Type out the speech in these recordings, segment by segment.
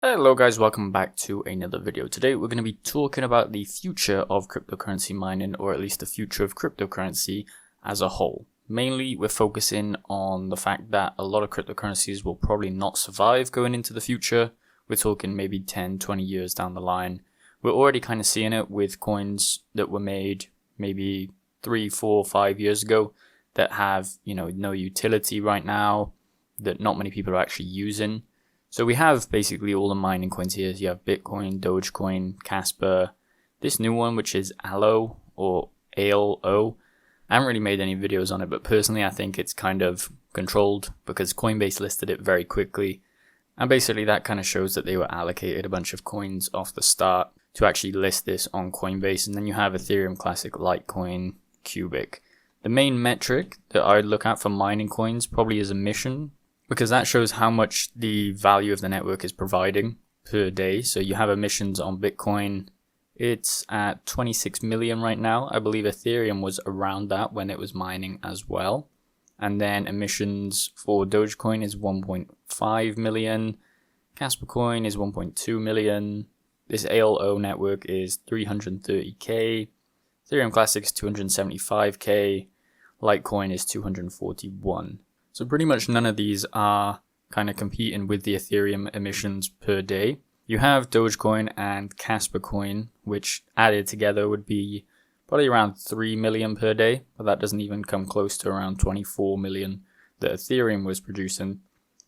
Hello guys, welcome back to another video. Today we're going to be talking about the future of cryptocurrency mining, or at least the future of cryptocurrency as a whole. Mainly we're focusing on the fact that a lot of cryptocurrencies will probably not survive going into the future. We're talking maybe 10-20 years down the line. We're already kind of seeing it with coins that were made maybe 3, 4, 5 years ago that have, no utility right now, that not many people are actually using. So we have basically all the mining coins here. You have Bitcoin, Dogecoin, Kaspa, this new one which is ALO or ALO. I haven't really made any videos on it, but personally I think it's kind of controlled because Coinbase listed it very quickly. And basically that kind of shows that they were allocated a bunch of coins off the start to actually list this on Coinbase. And then you have Ethereum Classic, Litecoin, Cubic. The main metric that I would look at for mining coins probably is emission, because that shows how much the value of the network is providing per day. So you have emissions on Bitcoin. It's at 26 million right now. I believe Ethereum was around that when it was mining as well. And then emissions for Dogecoin is 1.5 million. Kaspa coin is 1.2 million. This ALO network is 330k. Ethereum Classic is 275k. Litecoin is 241. So pretty much none of these are kind of competing with the Ethereum emissions per day. You have Dogecoin and Kaspa coin, which added together would be probably around 3 million per day, but that doesn't even come close to around 24 million that Ethereum was producing.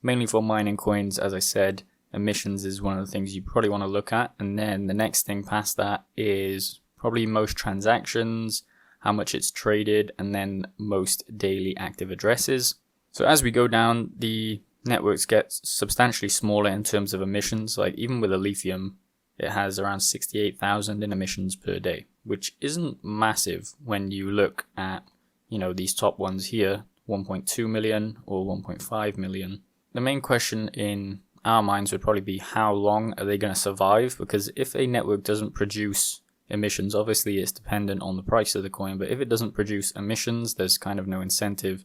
Mainly for mining coins, as I said, emissions is one of the things you probably want to look at. And then the next thing past that is probably most transactions, how much it's traded, and then most daily active addresses. So as we go down, the networks get substantially smaller in terms of emissions. Like even with Alephium, it has around 68,000 in emissions per day, which isn't massive when you look at, these top ones here, 1.2 million or 1.5 million. The main question in our minds would probably be how long are they going to survive? Because if a network doesn't produce emissions, obviously it's dependent on the price of the coin, but if it doesn't produce emissions, there's kind of no incentive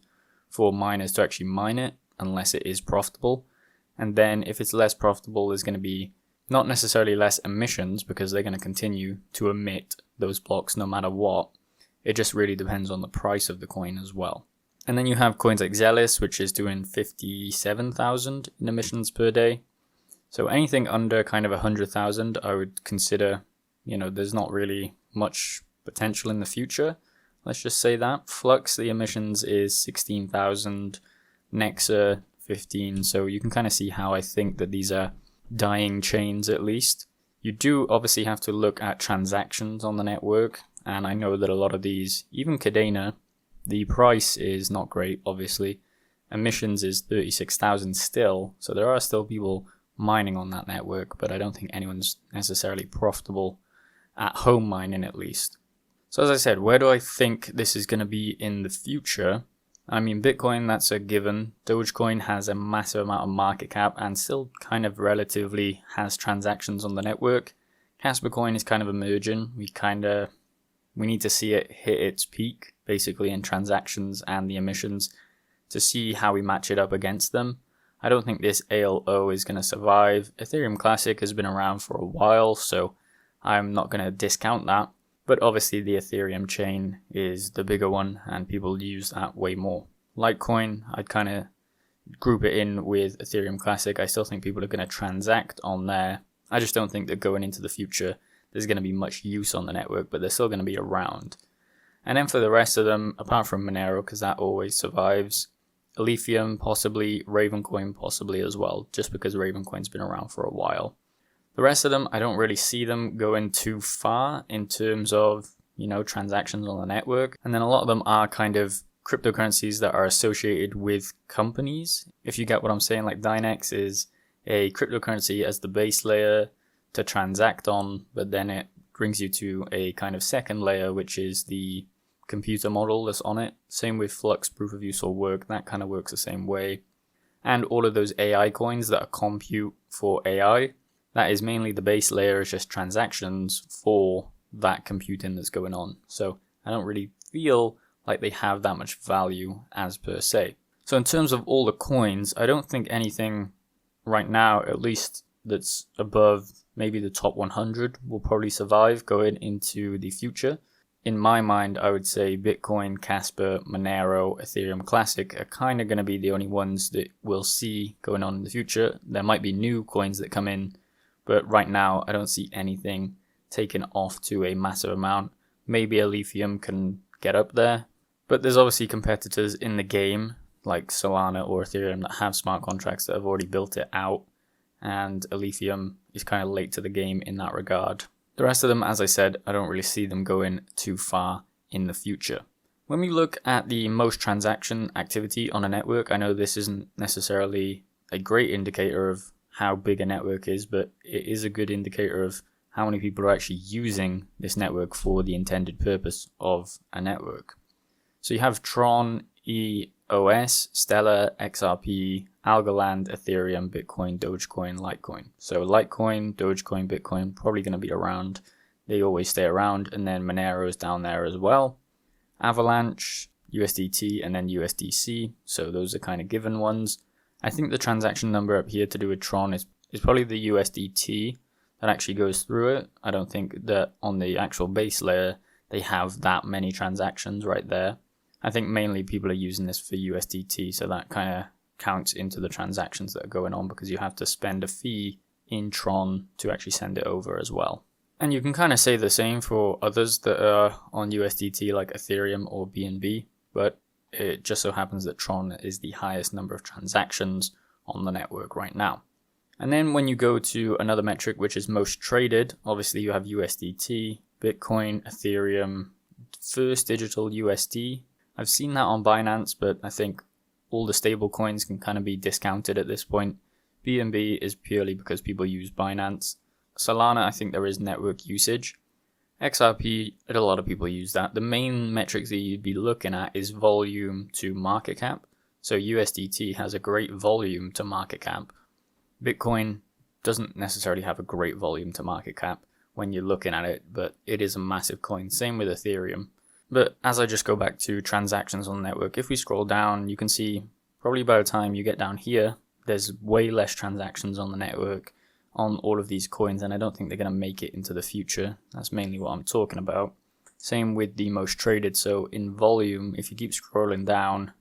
for miners to actually mine it unless it is profitable. And then if it's less profitable, there's going to be not necessarily less emissions because they're going to continue to emit those blocks no matter what. It just really depends on the price of the coin as well. And then you have coins like Zealous, which is doing 57,000 in emissions per day. So anything under kind of 100,000, I would consider, there's not really much potential in the future. Let's just say that. Flux, the emissions is 16,000, Nexa 15, so you can kind of see how I think that these are dying chains at least. You do obviously have to look at transactions on the network, and I know that a lot of these, even Cadena, the price is not great obviously. Emissions is 36,000 still, so there are still people mining on that network, but I don't think anyone's necessarily profitable at home mining at least. So as I said, where do I think this is going to be in the future? I mean, Bitcoin, that's a given. Dogecoin has a massive amount of market cap and still kind of relatively has transactions on the network. Kaspa coin is kind of emerging. We need to see it hit its peak, basically in transactions and the emissions, to see how we match it up against them. I don't think this ALO is going to survive. Ethereum Classic has been around for a while, so I'm not going to discount that. But obviously the Ethereum chain is the bigger one and people use that way more. Litecoin, I'd kind of group it in with Ethereum Classic. I still think people are going to transact on there. I just don't think that going into the future there's going to be much use on the network, but they're still going to be around. And then for the rest of them, apart from Monero, because that always survives, Alephium possibly, Ravencoin possibly as well, just because Ravencoin's been around for a while. The rest of them, I don't really see them going too far in terms of, transactions on the network. And then a lot of them are kind of cryptocurrencies that are associated with companies. If you get what I'm saying, like Dynex is a cryptocurrency as the base layer to transact on, but then it brings you to a kind of second layer, which is the computer model that's on it. Same with Flux, proof of use or work, that kind of works the same way. And all of those AI coins that are compute for AI, that is mainly the base layer, is just transactions for that computing that's going on. So I don't really feel like they have that much value as per se. So in terms of all the coins, I don't think anything right now, at least that's above maybe the top 100 will probably survive going into the future. In my mind, I would say Bitcoin, Kaspa, Monero, Ethereum Classic are kind of going to be the only ones that we'll see going on in the future. There might be new coins that come in, but right now I don't see anything taken off to a massive amount. Maybe Alephium can get up there, but there's obviously competitors in the game like Solana or Ethereum that have smart contracts that have already built it out, and Alephium is kind of late to the game in that regard. The rest of them, as I said, I don't really see them going too far in the future. When we look at the most transaction activity on a network, I know this isn't necessarily a great indicator of how big a network is, but it is a good indicator of how many people are actually using this network for the intended purpose of a network. So you have Tron, EOS, Stellar, XRP, Algorand, Ethereum, Bitcoin, Dogecoin, Litecoin. So Litecoin, Dogecoin, Bitcoin probably going to be around. They always stay around. And then Monero is down there as well. Avalanche, USDT, and then USDC. So those are kind of given ones. I think the transaction number up here to do with Tron is probably the USDT that actually goes through it. I don't think that on the actual base layer they have that many transactions right there. I think mainly people are using this for USDT, so that kind of counts into the transactions that are going on because you have to spend a fee in Tron to actually send it over as well. And you can kind of say the same for others that are on USDT like Ethereum or BNB, but it just so happens that Tron is the highest number of transactions on the network right now. And then when you go to another metric, which is most traded, obviously you have USDT, Bitcoin, Ethereum, First Digital USD. I've seen that on Binance, but I think all the stable coins can kind of be discounted at this point. BNB is purely because people use Binance. Solana, I think there is network usage. XRP, a lot of people use that. The main metrics that you'd be looking at is volume to market cap. So USDT has a great volume to market cap. Bitcoin doesn't necessarily have a great volume to market cap when you're looking at it, but it is a massive coin. Same with Ethereum. But as I just go back to transactions on the network, if we scroll down, you can see probably by the time you get down here, there's way less transactions on the network on all of these coins, and I don't think they're going to make it into the future. That's mainly what I'm talking about. Same with the most traded. So in volume, if you keep scrolling down,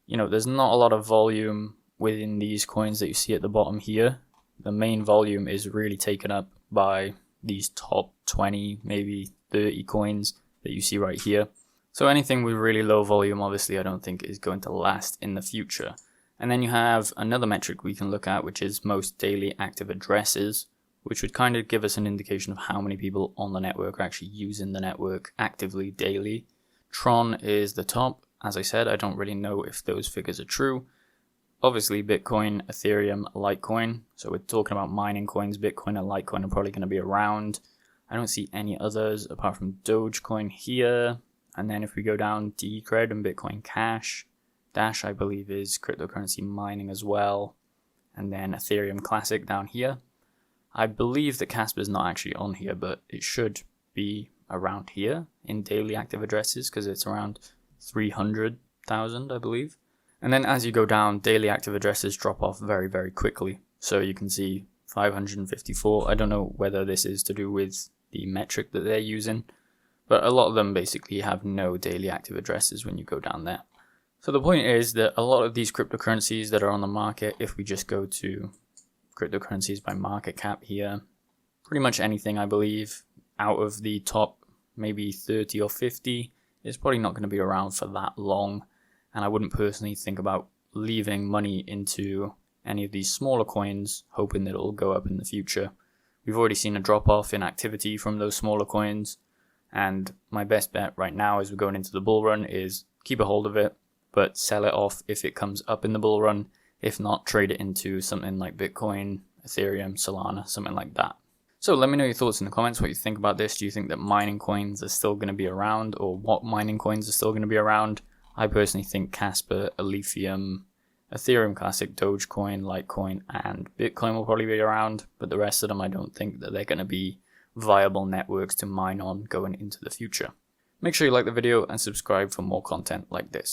there's not a lot of volume within these coins that you see at the bottom here. The main volume is really taken up by these top 20, maybe 30 coins that you see right here. So anything with really low volume, obviously, I don't think is going to last in the future. And then you have another metric we can look at, which is most daily active addresses, which would kind of give us an indication of how many people on the network are actually using the network actively daily. Tron is the top. As I said, I don't really know if those figures are true. Obviously, Bitcoin, Ethereum, Litecoin. So we're talking about mining coins. Bitcoin and Litecoin are probably going to be around. I don't see any others apart from Dogecoin here. And then if we go down, Decred and Bitcoin Cash. Dash, I believe, is cryptocurrency mining as well. And then Ethereum Classic down here. I believe that Kaspa is not actually on here, but it should be around here in daily active addresses because it's around 300,000, I believe. And then as you go down, daily active addresses drop off very, very quickly. So you can see 554. I don't know whether this is to do with the metric that they're using, but a lot of them basically have no daily active addresses when you go down there. So the point is that a lot of these cryptocurrencies that are on the market, if we just go to cryptocurrencies by market cap here, pretty much anything, I believe, out of the top maybe 30 or 50 is probably not going to be around for that long. And I wouldn't personally think about leaving money into any of these smaller coins, hoping that it'll go up in the future. We've already seen a drop-off in activity from those smaller coins, and my best bet right now as we're going into the bull run is keep a hold of it, but sell it off if it comes up in the bull run. If not, trade it into something like Bitcoin, Ethereum, Solana, something like that. So let me know your thoughts in the comments, what you think about this. Do you think that mining coins are still going to be around, or what mining coins are still going to be around? I personally think Kaspa, Alephium, Ethereum Classic, Dogecoin, Litecoin, and Bitcoin will probably be around, but the rest of them I don't think that they're going to be viable networks to mine on going into the future. Make sure you like the video and subscribe for more content like this.